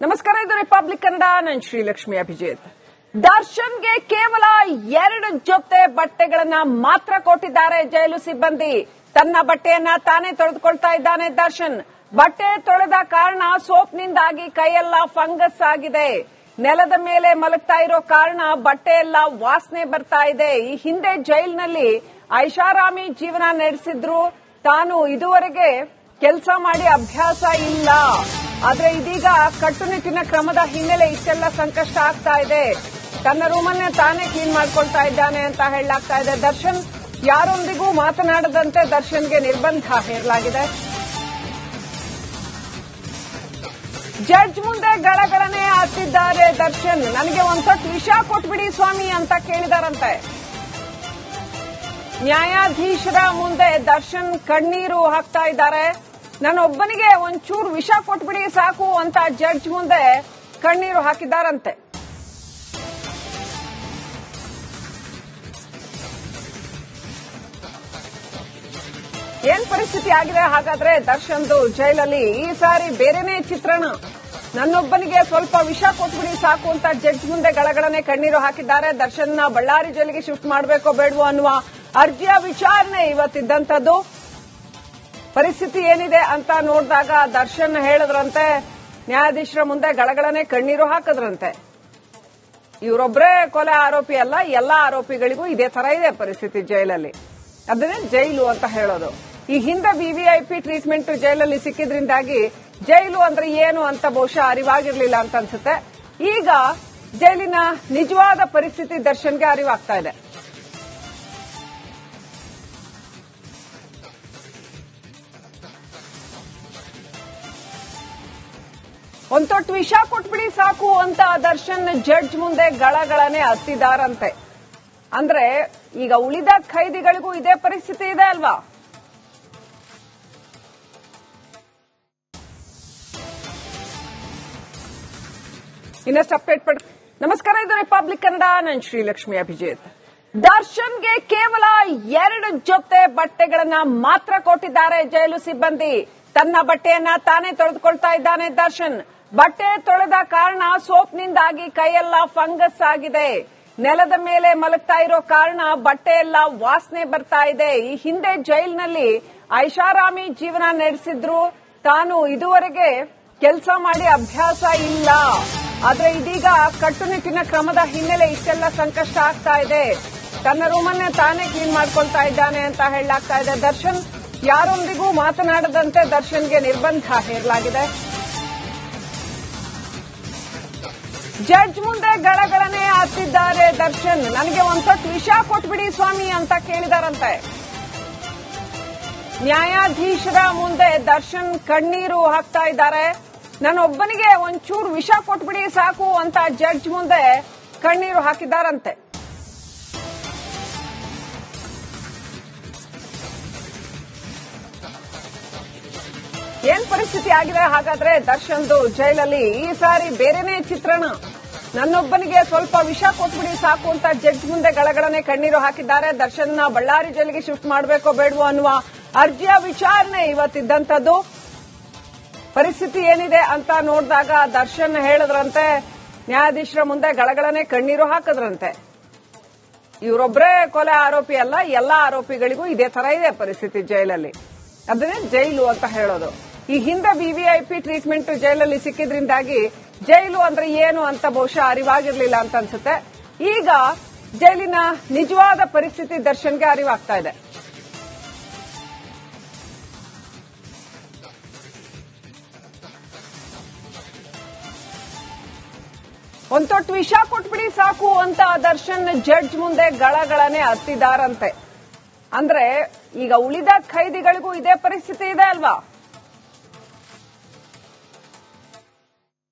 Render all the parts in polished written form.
ನಮಸ್ಕಾರ, ಇದು ರಿಪಬ್ಲಿಕ್ ಕನ್ನಡ. ನಾನು ಶ್ರೀಲಕ್ಷ್ಮಿ ಅಭಿಜಿತ್. ದರ್ಶನ್ಗೆ ಕೇವಲ 2 ಜೊತೆ ಬಟ್ಟೆಗಳನ್ನ ಮಾತ್ರ ಕೊಟ್ಟಿದ್ದಾರೆ ಜೈಲು ಸಿಬ್ಬಂದಿ. ತನ್ನ ಬಟ್ಟೆಯನ್ನ ತಾನೇ ತೊಳೆದುಕೊಳ್ತಾ ಇದ್ದಾನೆ ದರ್ಶನ್. ಬಟ್ಟೆ ತೊಳೆದ ಕಾರಣ ಸೋಪ್ನಿಂದಾಗಿ ಕೈಯೆಲ್ಲ ಫಂಗಸ್ ಆಗಿದೆ. ನೆಲದ ಮೇಲೆ ಮಲಗ್ತಾ ಇರೋ ಕಾರಣ ಬಟ್ಟೆ ಎಲ್ಲ ವಾಸನೆ ಬರ್ತಾ ಇದೆ. ಈ ಹಿಂದೆ ಜೈಲಿನಲ್ಲಿ ಐಷಾರಾಮಿ ಜೀವನ ನಡೆಸಿದ್ರು. ತಾನು ಇದುವರೆಗೆ ಕೆಲಸ ಮಾಡಿ ಅಭ್ಯಾಸ ಇಲ್ಲ. ಆದ್ರೆ ಇದೀಗ ಕಟ್ಟುನಿಟ್ಟಿನ ಕ್ರಮದ ಹಿನ್ನೆಲೆ ಇಷ್ಟೆಲ್ಲ ಸಂಕಷ್ಟ ಆಗ್ತಾ ಇದೆ. ತನ್ನ ರೂಮನ್ನೇ ತಾನೇ ಕ್ಲೀನ್ ಮಾಡ್ಕೊಳ್ತಾ ಇದ್ದಾನೆ ಅಂತ ಹೇಳಲಾಗ್ತಾ ಇದೆ. ದರ್ಶನ್ ಯಾರೊಂದಿಗೂ ಮಾತನಾಡದಂತೆ ದರ್ಶನ್ಗೆ ನಿರ್ಬಂಧ ಹೇರಲಾಗಿದೆ. ಜಡ್ಜ್ ಮುಂದೆ ಗಳಗಳನೆ ಹತ್ತಿದ್ದಾರೆ ದರ್ಶನ್. ನನಗೆ ಒಂದ್ಸೊಟ್ಟು ವಿಷ ಕೊಟ್ಬಿಡಿ ಸ್ವಾಮಿ ಅಂತ ಕೇಳಿದಾರಂತೆ. ನ್ಯಾಯಾಧೀಶರ ಮುಂದೆ ದರ್ಶನ್ ಕಣ್ಣೀರು ಹಾಕ್ತಾ ಇದ್ದಾರೆ. ನನ್ನೊಬ್ಬನಿಗೆ ಒಂಚೂರು ವಿಷ ಕೊಟ್ಬಿಡಿ ಸಾಕು ಅಂತ ಜಡ್ಜ್ ಮುಂದೆ ಕಣ್ಣೀರು ಹಾಕಿದ್ದಾರಂತೆ. ಏನ್ ಪರಿಸ್ಥಿತಿ ಆಗಿದೆ ಹಾಗಾದ್ರೆ ದರ್ಶನ್ದು ಜೈಲಲ್ಲಿ? ಈ ಸಾರಿ ಬೇರೆನೇ ಚಿತ್ರಣ. ನನ್ನೊಬ್ಬನಿಗೆ ಸ್ವಲ್ಪ ವಿಷ ಕೊಟ್ಬಿಡಿ ಸಾಕು ಅಂತ ಜಡ್ಜ್ ಮುಂದೆ ಗಳಗಳನೆ ಕಣ್ಣೀರು ಹಾಕಿದ್ದಾರೆ. ದರ್ಶನ್ನ ಬಳ್ಳಾರಿ ಜೈಲಿಗೆ ಶಿಫ್ಟ್ ಮಾಡಬೇಕೋ ಬೇಡವೋ ಅನ್ನುವ ಅರ್ಜಿಯ ವಿಚಾರಣೆ ಇವತ್ತಿದ್ದಂಥದ್ದು. ಪರಿಸ್ಥಿತಿ ಏನಿದೆ ಅಂತ ನೋಡಿದಾಗ ದರ್ಶನ್ ಹೇಳಿದ್ರಂತೆ, ನ್ಯಾಯಾಧೀಶರ ಮುಂದೆ ಗಳಗಳನೆ ಕಣ್ಣೀರು ಹಾಕಿದ್ರಂತೆ. ಇವರೊಬ್ಬರೇ ಕೊಲೆ ಆರೋಪಿ ಅಲ್ಲ, ಎಲ್ಲಾ ಆರೋಪಿಗಳಿಗೂ ಇದೇ ತರ ಇದೆ ಪರಿಸ್ಥಿತಿ ಜೈಲಲ್ಲಿ. ಅದನ್ನೇ ಜೈಲು ಅಂತ ಹೇಳೋದು. ಈ ಹಿಂದೆ ವಿವಿಐಪಿ ಟ್ರೀಟ್ಮೆಂಟ್ ಜೈಲಲ್ಲಿ ಸಿಕ್ಕಿದ್ರಿಂದಾಗಿ ಜೈಲು ಅಂದ್ರೆ ಏನು ಅಂತ ಬಹುಶಃ ಅರಿವಾಗಿರ್ಲಿಲ್ಲ ಅಂತ ಅನ್ಸುತ್ತೆ. ಈಗ ಜೈಲಿನ ನಿಜವಾದ ಪರಿಸ್ಥಿತಿ ದರ್ಶನ್ಗೆ ಅರಿವಾಗ್ತಾ ಇದೆ. ಒಂದೊಟ್ಟು ವಿಷ ಕೊಟ್ಬಿಡಿ ಸಾಕು ಅಂತ ದರ್ಶನ್ ಜಡ್ಜ್ ಮುಂದೆ ಗಳಗಳನೆ ಹತ್ತಿದಾರಂತೆ. ಅಂದ್ರೆ ಈಗ ಉಳಿದ ಖೈದಿಗಳಿಗೂ ಇದೇ ಪರಿಸ್ಥಿತಿ ಇದೆ ಅಲ್ವಾ? ಇನ್ನಷ್ಟು ಅಪ್ಡೇಟ್ ಪಡ್. ನಮಸ್ಕಾರ, ಇದು ರಿಪಬ್ಲಿಕ್ ಕನ್ನಡ. ನಾನು ಶ್ರೀಲಕ್ಷ್ಮಿ ಅಭಿಜಿತ್. ದರ್ಶನ್ಗೆ ಕೇವಲ 2 ಜೊತೆ ಬಟ್ಟೆಗಳನ್ನ ಮಾತ್ರ ಕೊಟ್ಟಿದ್ದಾರೆ ಜೈಲು ಸಿಬ್ಬಂದಿ. ತನ್ನ ಬಟ್ಟೆಯನ್ನ ತಾನೇ ತೊಳೆದುಕೊಳ್ತಾ ಇದ್ದಾನೆ ದರ್ಶನ್. ಬಟ್ಟೆ ತೊಳೆದ ಕಾರಣ ಸೋಪ್ನಿಂದಾಗಿ ಕೈಯೆಲ್ಲ ಫಂಗಸ್ ಆಗಿದೆ. ನೆಲದ ಮೇಲೆ ಮಲಗ್ತಾ ಇರೋ ಕಾರಣ ಬಟ್ಟೆ ಎಲ್ಲ ವಾಸನೆ ಬರ್ತಾ ಇದೆ. ಈ ಹಿಂದೆ ಜೈಲಿನಲ್ಲಿ ಐಷಾರಾಮಿ ಜೀವನ ನಡೆಸಿದ್ರು. ತಾನು ಇದುವರೆಗೆ ಕೆಲಸ ಮಾಡಿ ಅಭ್ಯಾಸ ಇಲ್ಲ. ಆದ್ರೆ ಇದೀಗ ಕಟ್ಟುನಿಟ್ಟಿನ ಕ್ರಮದ ಹಿನ್ನೆಲೆ ಇಷ್ಟೆಲ್ಲ ಸಂಕಷ್ಟ ಆಗ್ತಾ ಇದೆ. ತನ್ನ ರೂಮನ್ನೇ ತಾನೇ ಕ್ಲೀನ್ ಮಾಡ್ಕೊಳ್ತಾ ಇದ್ದಾನೆ ಅಂತ ಹೇಳಲಾಗ್ತಾ ಇದೆ. ದರ್ಶನ್ ಯಾರೊಂದಿಗೂ ಮಾತನಾಡದಂತೆ ದರ್ಶನ್ಗೆ ನಿರ್ಬಂಧ ಹೇರಲಾಗಿದೆ. ಜಡ್ಜ್ ಮುಂದೆ ಗಳಗಳನೆ ಹತ್ತಿದ್ದಾರೆ ದರ್ಶನ್. ನನಗೆ ಒಂದ್ಸೊಟ್ಟು ವಿಷ ಕೊಟ್ಬಿಡಿ ಸ್ವಾಮಿ ಅಂತ ಕೇಳಿದಾರಂತೆ. ನ್ಯಾಯಾಧೀಶರ ಮುಂದೆ ದರ್ಶನ್ ಕಣ್ಣೀರು ಹಾಕ್ತಾ ಇದ್ದಾರೆ. ನನ್ನೊಬ್ಬನಿಗೆ ಒಂಚೂರು ವಿಷ ಕೊಟ್ಬಿಡಿ ಸಾಕು ಅಂತ ಜಡ್ಜ್ ಮುಂದೆ ಕಣ್ಣೀರು ಹಾಕಿದ್ದಾರಂತೆ. ಏನ್ ಪರಿಸ್ಥಿತಿ ಆಗಿದೆ ಹಾಗಾದ್ರೆ ದರ್ಶನ್ದು ಜೈಲಲ್ಲಿ? ಈ ಸಾರಿ ಬೇರೆನೇ ಚಿತ್ರಣ. ನನ್ನೊಬ್ಬನಿಗೆ ಸ್ವಲ್ಪ ವಿಷ ಕೊಟ್ಬಿಡಿ ಸಾಕು ಅಂತ ಜಡ್ಜ್ ಮುಂದೆ ಗಳಗಳನೆ ಕಣ್ಣೀರು ಹಾಕಿದ್ದಾರೆ. ದರ್ಶನ್ನ ಬಳ್ಳಾರಿ ಜೈಲಿಗೆ ಶಿಫ್ಟ್ ಮಾಡಬೇಕೋ ಬೇಡವೋ ಅನ್ನುವ ಅರ್ಜಿಯ ವಿಚಾರಣೆ ಇವತ್ತಿದ್ದಂಥದ್ದು. ಪರಿಸ್ಥಿತಿ ಏನಿದೆ ಅಂತ ನೋಡಿದಾಗ ದರ್ಶನ್ ಹೇಳಿದ್ರಂತೆ, ನ್ಯಾಯಾಧೀಶರ ಮುಂದೆ ಗಳಗಳನೆ ಕಣ್ಣೀರು ಹಾಕಿದ್ರಂತೆ. ಇವರೊಬ್ಬರೇ ಕೊಲೆ ಆರೋಪಿ ಅಲ್ಲ, ಎಲ್ಲಾ ಆರೋಪಿಗಳಿಗೂ ಇದೇ ತರ ಇದೆ ಪರಿಸ್ಥಿತಿ ಜೈಲಲ್ಲಿ. ಅದನ್ನೇ ಜೈಲು ಅಂತ ಹೇಳೋದು. ಈ ಹಿಂದೆ ವಿವಿಐಪಿ ಟ್ರೀಟ್ಮೆಂಟ್ ಜೈಲಲ್ಲಿ ಸಿಕ್ಕಿದ್ರಿಂದಾಗಿ ಜೈಲು ಅಂದ್ರೆ ಏನು ಅಂತ ಬಹುಶಃ ಅರಿವಾಗಿರ್ಲಿಲ್ಲ ಅಂತ ಅನ್ಸುತ್ತೆ. ಈಗ ಜೈಲಿನ ನಿಜವಾದ ಪರಿಸ್ಥಿತಿ ದರ್ಶನ್ಗೆ ಅರಿವಾಗ್ತಾ ಇದೆ. ಒಂದೊಟ್ಟು ವಿಷ ಕೊಟ್ಬಿಡಿ ಸಾಕು ಅಂತ ದರ್ಶನ್ ಜಡ್ಜ್ ಮುಂದೆ ಗಳಗಳನೆ ಹತ್ತಿದಾರಂತೆ. ಅಂದ್ರೆ ಈಗ ಉಳಿದ ಖೈದಿಗಳಿಗೂ ಇದೇ ಪರಿಸ್ಥಿತಿ ಇದೆ ಅಲ್ವಾ?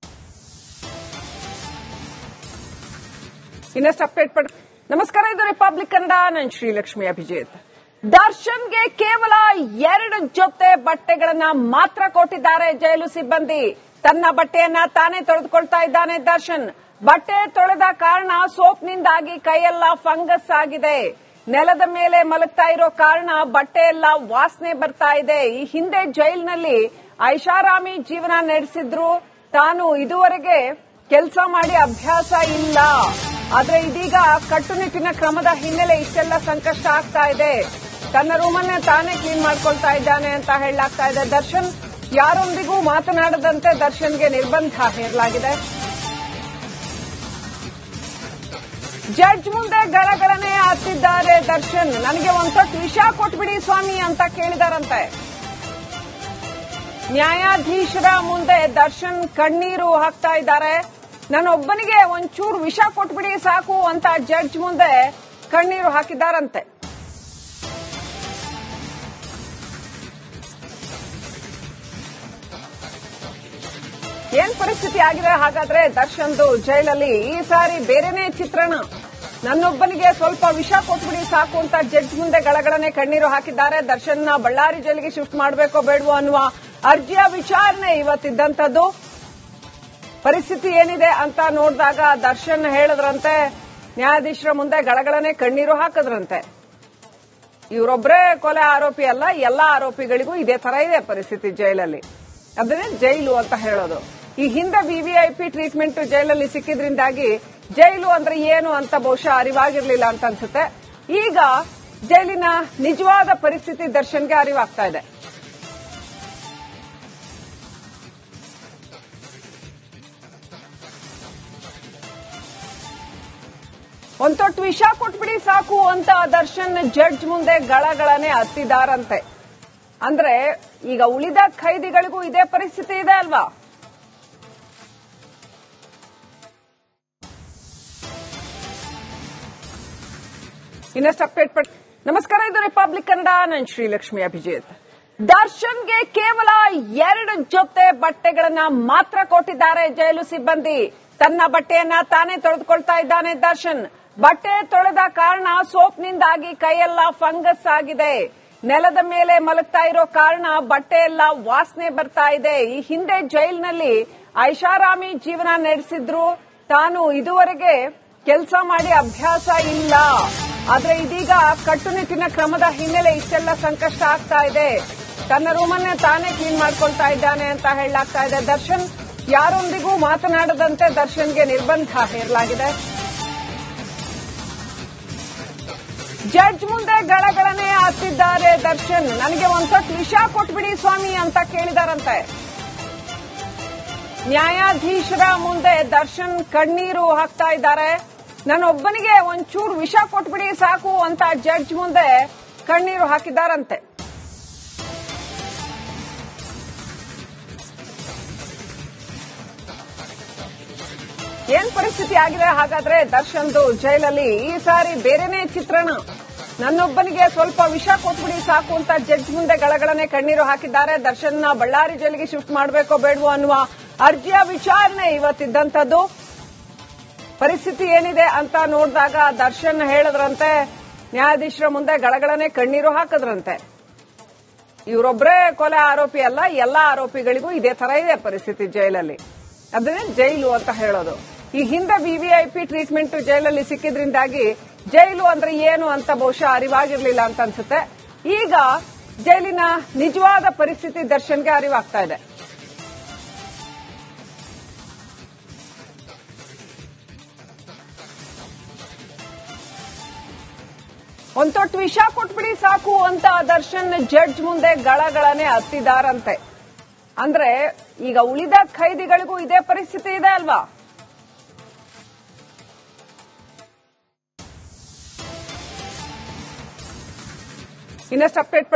ಇನ್ನಷ್ಟು ಅಪ್ಡೇಟ್ ಪಡ್. ನಮಸ್ಕಾರ, ಇದು ರಿಪಬ್ಲಿಕ್ ಕನ್ನಡ. ನಾನು ಶ್ರೀಲಕ್ಷ್ಮಿ ಅಭಿಜಿತ್. ದರ್ಶನ್ಗೆ ಕೇವಲ 2 ಜೊತೆ ಬಟ್ಟೆಗಳನ್ನ ಮಾತ್ರ ಕೊಟ್ಟಿದ್ದಾರೆ ಜೈಲು ಸಿಬ್ಬಂದಿ. ತನ್ನ ಬಟ್ಟೆಯನ್ನ ತಾನೇ ತೊಳೆದುಕೊಳ್ತಾ ಇದ್ದಾನೆ ದರ್ಶನ್. ಬಟ್ಟೆ ತೊಳೆದ ಕಾರಣ ಸೋಪ್ನಿಂದಾಗಿ ಕೈಯೆಲ್ಲ ಫಂಗಸ್ ಆಗಿದೆ. ನೆಲದ ಮೇಲೆ ಮಲಗ್ತಾ ಇರೋ ಕಾರಣ ಬಟ್ಟೆ ಎಲ್ಲ ವಾಸನೆ ಬರ್ತಾ ಇದೆ. ಈ ಹಿಂದೆ ಜೈಲಿನಲ್ಲಿ ಐಷಾರಾಮಿ ಜೀವನ ನಡೆಸಿದ್ರು. ತಾನು ಇದುವರೆಗೆ ಕೆಲಸ ಮಾಡಿ ಅಭ್ಯಾಸ ಇಲ್ಲ, ಆದ್ರೆ ಇದೀಗ ಕಟ್ಟುನಿಟ್ಟಿನ ಕ್ರಮದ ಹಿನ್ನೆಲೆ ಇಷ್ಟೆಲ್ಲ ಸಂಕಷ್ಟ ಆಗ್ತಾ ಇದೆ. ತನ್ನ ರೂಮನ್ನೇ ತಾನೇ ಕ್ಲೀನ್ ಮಾಡ್ಕೊಳ್ತಾ ಇದ್ದಾನೆ ಅಂತ ಹೇಳಲಾಗ್ತಾ ಇದೆ. ದರ್ಶನ್ ಯಾರೊಂದಿಗೂ ಮಾತನಾಡದಂತೆ ದರ್ಶನ್ಗೆ ನಿರ್ಬಂಧ ಹೇರಲಾಗಿದೆ. ಜಡ್ಜ್ ಮುಂದೆ ಗಳಗಳನೆ ಹತ್ತಿದ್ದಾರೆ ದರ್ಶನ್. ನನಗೆ ಒಂದೊಟ್ಟು ವಿಷ ಕೊಟ್ಬಿಡಿ ಸ್ವಾಮಿ ಅಂತ ಕೇಳಿದಾರಂತೆ. ನ್ಯಾಯಾಧೀಶರ ಮುಂದೆ ದರ್ಶನ್ ಕಣ್ಣೀರು ಹಾಕ್ತಾ ಇದ್ದಾರೆ. ನನ್ನೊಬ್ಬನಿಗೆ ಒಂಚೂರು ವಿಷ ಕೊಟ್ಬಿಡಿ ಸಾಕು ಅಂತ ಜಡ್ಜ್ ಮುಂದೆ ಕಣ್ಣೀರು ಹಾಕಿದ್ದಾರಂತೆ. ಏನ್ ಪರಿಸ್ಥಿತಿ ಆಗಿದೆ ಹಾಗಾದ್ರೆ ದರ್ಶನ್ದು ಜೈಲಲ್ಲಿ? ಈ ಸಾರಿ ಬೇರೆನೇ ಚಿತ್ರಣ. ನನ್ನೊಬ್ಬನಿಗೆ ಸ್ವಲ್ಪ ವಿಷ ಕೊಟ್ಬಿಡಿ ಸಾಕು ಅಂತ ಜಡ್ಜ್ ಮುಂದೆ ಗಳಗಳನೆ ಕಣ್ಣೀರು ಹಾಕಿದ್ದಾರೆ. ದರ್ಶನ್ನ ಬಳ್ಳಾರಿ ಜೈಲಿಗೆ ಶಿಫ್ಟ್ ಮಾಡಬೇಕೋ ಬೇಡವೋ ಅನ್ನುವ ಅರ್ಜಿಯ ವಿಚಾರಣೆ ಇವತ್ತಿದ್ದಂಥದ್ದು. ಪರಿಸ್ಥಿತಿ ಏನಿದೆ ಅಂತ ನೋಡಿದಾಗ ದರ್ಶನ್ ಹೇಳಿದ್ರಂತೆ, ನ್ಯಾಯಾಧೀಶರ ಮುಂದೆ ಗಳಗಳನೆ ಕಣ್ಣೀರು ಹಾಕಿದ್ರಂತೆ. ಇವರೊಬ್ಬರೇ ಕೊಲೆ ಆರೋಪಿ ಅಲ್ಲ, ಎಲ್ಲಾ ಆರೋಪಿಗಳಿಗೂ ಇದೇ ತರ ಇದೆ ಪರಿಸ್ಥಿತಿ ಜೈಲಲ್ಲಿ. ಅದನ್ನೇ ಜೈಲು ಅಂತ ಹೇಳೋದು. ಈ ಹಿಂದೆ ವಿವಿಐಪಿ ಟ್ರೀಟ್ಮೆಂಟ್ ಜೈಲಲ್ಲಿ ಸಿಕ್ಕಿದ್ರಿಂದಾಗಿ ಜೈಲು ಅಂದ್ರೆ ಏನು ಅಂತ ಬಹುಶಃ ಅರಿವಾಗಿರ್ಲಿಲ್ಲ ಅಂತ ಅನ್ಸುತ್ತೆ. ಈಗ ಜೈಲಿನ ನಿಜವಾದ ಪರಿಸ್ಥಿತಿ ದರ್ಶನ್ಗೆ ಅರಿವಾಗ್ತಾ ಇದೆ. ಒಂದೊಟ್ಟು ವಿಷ ಕೊಟ್ಬಿಡಿ ಸಾಕು ಅಂತ ದರ್ಶನ್ ಜಡ್ಜ್ ಮುಂದೆ ಗಳಗಳನೆ ಹತ್ತಿದಾರಂತೆ. ಅಂದ್ರೆ ಈಗ ಉಳಿದ ಖೈದಿಗಳಿಗೂ ಇದೇ ಪರಿಸ್ಥಿತಿ ಇದೆ ಅಲ್ವಾ? ಇನ್ನಷ್ಟು ಅಪ್ಡೇಟ್ ನಮಸ್ಕಾರ, ಇದು ರಿಪಬ್ಲಿಕ್ ಕನ್ನಡ. ನಾನು ಶ್ರೀಲಕ್ಷ್ಮಿ ಅಭಿಜಿತ್. ದರ್ಶನ್ಗೆ ಕೇವಲ 2 ಜೊತೆ ಬಟ್ಟೆಗಳನ್ನ ಮಾತ್ರ ಕೊಟ್ಟಿದ್ದಾರೆ ಜೈಲು ಸಿಬ್ಬಂದಿ. ತನ್ನ ಬಟ್ಟೆಯನ್ನ ತಾನೇ ತೊಳೆದುಕೊಳ್ತಾ ಇದ್ದಾನೆ ದರ್ಶನ್. ಬಟ್ಟೆ ತೊಳೆದ ಕಾರಣ ಸೋಪ್ನಿಂದಾಗಿ ಕೈಯೆಲ್ಲ ಫಂಗಸ್ ಆಗಿದೆ. ನೆಲದ ಮೇಲೆ ಮಲಗ್ತಾ ಇರೋ ಕಾರಣ ಬಟ್ಟೆ ಎಲ್ಲ ವಾಸನೆ ಬರ್ತಾ ಇದೆ. ಈ ಹಿಂದೆ ಜೈಲಿನಲ್ಲಿ ಐಷಾರಾಮಿ ಜೀವನ ನಡೆಸಿದ್ರು. ತಾನು ಇದುವರೆಗೆ ಕೆಲಸ ಮಾಡಿ ಅಭ್ಯಾಸ ಇಲ್ಲ, ಆದ್ರೆ ಇದೀಗ ಕಟ್ಟುನಿಟ್ಟಿನ ಕ್ರಮದ ಹಿನ್ನೆಲೆ ಇಷ್ಟೆಲ್ಲ ಸಂಕಷ್ಟ ಆಗ್ತಾ ಇದೆ. ತನ್ನ ರೂಮನ್ನೇ ತಾನೇ ಕ್ಲೀನ್ ಮಾಡ್ಕೊಳ್ತಾ ಇದ್ದಾನೆ ಅಂತ ಹೇಳಲಾಗ್ತಾ ಇದೆ. ದರ್ಶನ್ ಯಾರೊಂದಿಗೂ ಮಾತನಾಡದಂತೆ ದರ್ಶನ್ಗೆ ನಿರ್ಬಂಧ ಹೇರಲಾಗಿದೆ. ಜಡ್ಜ್ ಮುಂದೆ ಗಳಗಳನೆ ಹತ್ತಿದ್ದಾರೆ ದರ್ಶನ್. ನನಗೆ ಒಂದೊಟ್ಟು ವಿಷ ಕೊಟ್ಬಿಡಿ ಸ್ವಾಮಿ ಅಂತ ಕೇಳಿದಾರಂತೆ. ನ್ಯಾಯಾಧೀಶರ ಮುಂದೆ ದರ್ಶನ್ ಕಣ್ಣೀರು ಹಾಕ್ತಾ ಇದ್ದಾರೆ. ನನ್ನೊಬ್ಬನಿಗೆ ಒಂಚೂರು ವಿಷ ಕೊಟ್ಬಿಡಿ ಸಾಕು ಅಂತ ಜಡ್ಜ್ ಮುಂದೆ ಕಣ್ಣೀರು ಹಾಕಿದ್ದಾರಂತೆ. ಏನ್ ಪರಿಸ್ಥಿತಿ ಆಗಿದೆ ಹಾಗಾದ್ರೆ ದರ್ಶನ್ದು ಜೈಲಲ್ಲಿ? ಈ ಸಾರಿ ಬೇರೆನೇ ಚಿತ್ರಣ. ನನ್ನೊಬ್ಬನಿಗೆ ಸ್ವಲ್ಪ ವಿಷ ಕೊಟ್ಬಿಡಿ ಸಾಕು ಅಂತ ಜಡ್ಜ್ ಮುಂದೆ ಗಳಗಳನೆ ಕಣ್ಣೀರು ಹಾಕಿದ್ದಾರೆ. ದರ್ಶನ್ನ ಬಳ್ಳಾರಿ ಜೈಲಿಗೆ ಶಿಫ್ಟ್ ಮಾಡಬೇಕೋ ಬೇಡವೋ ಅನ್ನುವ ಅರ್ಜಿಯ ವಿಚಾರಣೆ ಇವತ್ತಿದ್ದಂಥದ್ದು. ಪರಿಸ್ಥಿತಿ ಏನಿದೆ ಅಂತ ನೋಡಿದಾಗ ದರ್ಶನ್ ಹೇಳಿದ್ರಂತೆ, ನ್ಯಾಯಾಧೀಶರ ಮುಂದೆ ಗಳಗಳನೆ ಕಣ್ಣೀರು ಹಾಕಿದ್ರಂತೆ. ಇವರೊಬ್ಬರೇ ಕೊಲೆ ಆರೋಪಿ ಅಲ್ಲ, ಎಲ್ಲಾ ಆರೋಪಿಗಳಿಗೂ ಇದೇ ತರ ಇದೆ ಪರಿಸ್ಥಿತಿ ಜೈಲಲ್ಲಿ. ಅದನ್ನೇ ಜೈಲು ಅಂತ ಹೇಳೋದು. ಈ ಹಿಂದೆ ವಿವಿಐಪಿ ಟ್ರೀಟ್ಮೆಂಟ್ ಜೈಲಲ್ಲಿ ಸಿಕ್ಕಿದ್ರಿಂದಾಗಿ ಜೈಲು ಅಂದ್ರೆ ಏನು ಅಂತ ಬಹುಶಃ ಅರಿವಾಗಿರ್ಲಿಲ್ಲ ಅಂತ ಅನ್ಸುತ್ತೆ. ಈಗ ಜೈಲಿನ ನಿಜವಾದ ಪರಿಸ್ಥಿತಿ ದರ್ಶನ್ಗೆ ಅರಿವಾಗ್ತಾ ಇದೆ. ಒಂದೊಟ್ಟು ವಿಷ ಕೊಟ್ಬಿಡಿ ಸಾಕು ಅಂತ ದರ್ಶನ್ ಜಡ್ಜ್ ಮುಂದೆ ಗಳಗಳನೆ ಹತ್ತಿದಾರಂತೆ. ಅಂದ್ರೆ ಈಗ ಉಳಿದ ಖೈದಿಗಳಿಗೂ ಇದೇ ಪರಿಸ್ಥಿತಿ ಇದೆ ಅಲ್ವಾ? ಇನ್ನಷ್ಟು ಅಪ್ಡೇಟ್